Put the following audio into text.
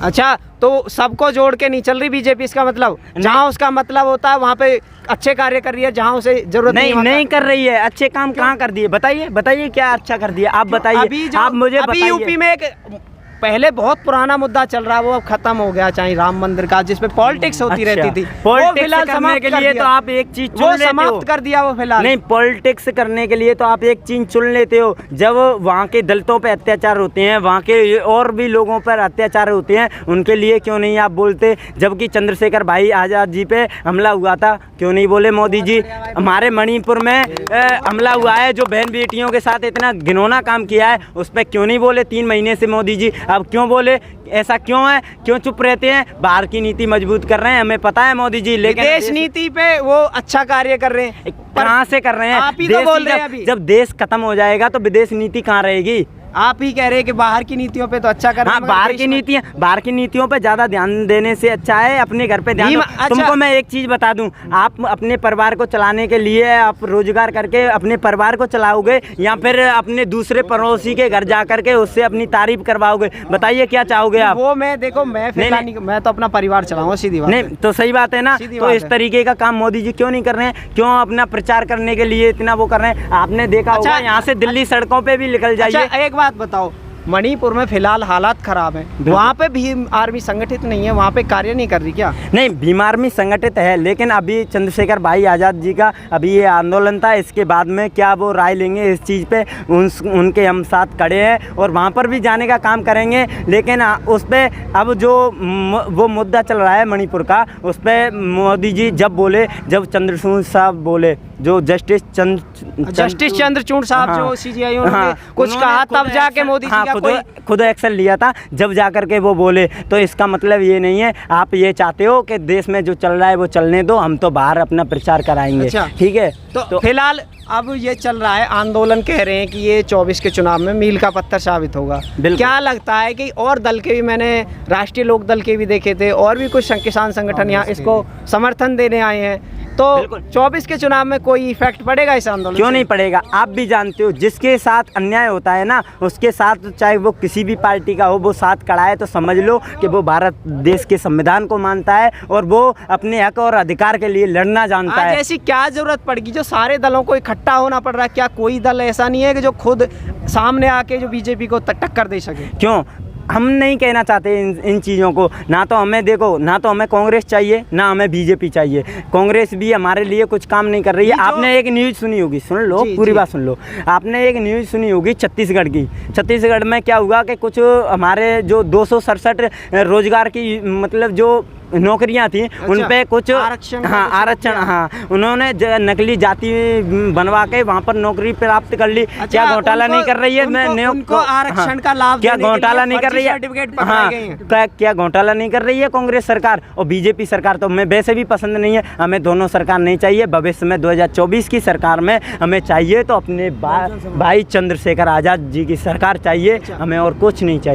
अच्छा, तो सबको जोड़ के नहीं चल रही बीजेपी, इसका मतलब जहाँ उसका मतलब होता है वहाँ पे अच्छे कार्य कर रही है, जहाँ उसे जरूरत नहीं कर रही है। अच्छे काम कहाँ कर दिए, बताइए क्या अच्छा कर दिया, आप बताइए। आप मुझे अभी यूपी में एक पहले बहुत पुराना मुद्दा चल रहा है, वो अब खत्म हो गया, चाहे राम मंदिर का, जिसपे पॉलिटिक्स होती रहती थी, पॉलिटिक्स करने के लिए तो आप एक चीज चुन लेते हो, समाप्त कर दिया वो फिलहाल। नहीं, पॉलिटिक्स करने के लिए तो आप एक चीज चुन लेते हो, जब वहाँ के दलितों पे अत्याचार होते हैं, वहाँ के और भी लोगों पर अत्याचार होते हैं, उनके लिए क्यों नहीं आप बोलते? जबकि चंद्रशेखर भाई आज़ाद जी पे हमला हुआ था, क्यों नहीं बोले मोदी जी? हमारे मणिपुर में हमला हुआ है, जो बहन बेटियों के साथ इतना घिनौना काम किया है, उस पर क्यों नहीं बोले 3 महीने से मोदी जी? अब क्यों बोले? ऐसा क्यों है? क्यों चुप रहते हैं? बाहर की नीति मजबूत कर रहे हैं, हमें पता है मोदी जी, लेकिन देश नीति पे वो अच्छा कार्य कर रहे हैं। कहाँ से कर रहे हैं? आप ही तो बोल रहे हैं अभी। जब देश खत्म हो जाएगा तो विदेश नीति कहाँ रहेगी? आप ही कह रहे हैं कि बाहर की नीतियों पे तो अच्छा कर रहे हैं। हाँ, बाहर की नीतियों पे ज़्यादा ध्यान देने से अच्छा है अपने घर पे ध्यान दो। अच्छा। तुमको मैं एक चीज़ बता दूं, आप अपने परिवार को चलाने के लिए आप रोजगार करके अपने परिवार को चलाओगे, या फिर अपने दूसरे पड़ोसी के घर जा करके उससे अपनी तारीफ करवाओगे? बताइए क्या चाहोगे आप? वो मैं देखो, मैं तो अपना परिवार चलाऊंगा, सीधी बात। नहीं तो सही बात है ना। तो इस तरीके का काम मोदी जी क्यों नहीं कर रहे हैं? क्यों अपना प्रचार करने के लिए इतना वो कर रहे हैं? आपने देखा होगा, यहाँ से दिल्ली सड़कों पे भी निकल जाइए। एक बात बताओ, मणिपुर में फिलहाल हालात खराब हैं, वहाँ पे भीम आर्मी संगठित नहीं है, वहाँ पे कार्य नहीं कर रही क्या? नहीं, भीम आर्मी संगठित है, लेकिन अभी चंद्रशेखर भाई आज़ाद जी का अभी ये आंदोलन था, इसके बाद में क्या वो राय लेंगे इस चीज़ पे, उनके हम साथ खड़े हैं और वहाँ पर भी जाने का काम करेंगे। लेकिन उस पर अब जो वो मुद्दा चल रहा है मणिपुर का, उस पर मोदी जी जब चंद्रचूड़ साहब बोले, जो जस्टिस चंद्रचूड़ साहब, जो CJI उन्होंने कुछ कहा, तब जाके मोदी जी खुद एक्शन लिया था, जब जाकर के वो बोले। तो इसका मतलब ये नहीं है, आप ये चाहते हो कि देश में जो चल रहा है वो चलने दो, हम तो बाहर अपना प्रचार कराएंगे। अच्छा, ठीक है। तो फिलहाल अब ये चल रहा है आंदोलन, कह रहे हैं कि ये 24 के चुनाव में मील का पत्थर साबित होगा। क्या लगता है कि और दल के भी, मैंने राष्ट्रीय लोक दल के भी देखे थे, और भी कुछ किसान संगठन यहाँ इसको समर्थन देने आए हैं, तो 24 के चुनाव में कोई इफेक्ट पड़ेगा इस आंदोलन? क्यों नहीं पड़ेगा? आप भी जानते हो, जिसके साथ अन्याय होता है ना, उसके साथ चाहे वो किसी भी पार्टी का हो, वो साथ खड़ा है, तो समझ लो कि वो भारत देश के संविधान को मानता है और वो अपने हक और अधिकार के लिए लड़ना जानता है। ऐसी क्या जरूरत पड़ेगी जो सारे दलों को इकट्ठा होना पड़ रहा है? क्या कोई दल ऐसा नहीं है कि जो खुद सामने आके जो बीजेपी को टक्कर दे सके? क्यों? हम नहीं कहना चाहते इन चीज़ों को। ना तो हमें कांग्रेस चाहिए, ना हमें बीजेपी चाहिए। कांग्रेस भी हमारे लिए कुछ काम नहीं कर रही है। आपने एक न्यूज़ सुनी होगी, सुन लो, पूरी बात सुन लो। आपने एक न्यूज़ सुनी होगी छत्तीसगढ़ की। छत्तीसगढ़ में क्या हुआ कि कुछ हमारे जो 267 रोजगार की मतलब जो नौकरियां थी, उन पे कुछ आरक्षण, उन्होंने नकली जाति बनवा के वहाँ पर नौकरी प्राप्त कर ली। क्या घोटाला नहीं कर रही है? उनको आरक्षण का लाभ, क्या घोटाला नहीं कर रही है? क्या घोटाला नहीं कर रही है कांग्रेस सरकार? और बीजेपी सरकार तो हमें वैसे भी पसंद नहीं है। हमें दोनों सरकार नहीं चाहिए। भविष्य में 2024 की सरकार में हमें चाहिए तो अपने भाई चंद्रशेखर आज़ाद जी की सरकार चाहिए, हमें और कुछ नहीं चाहिए।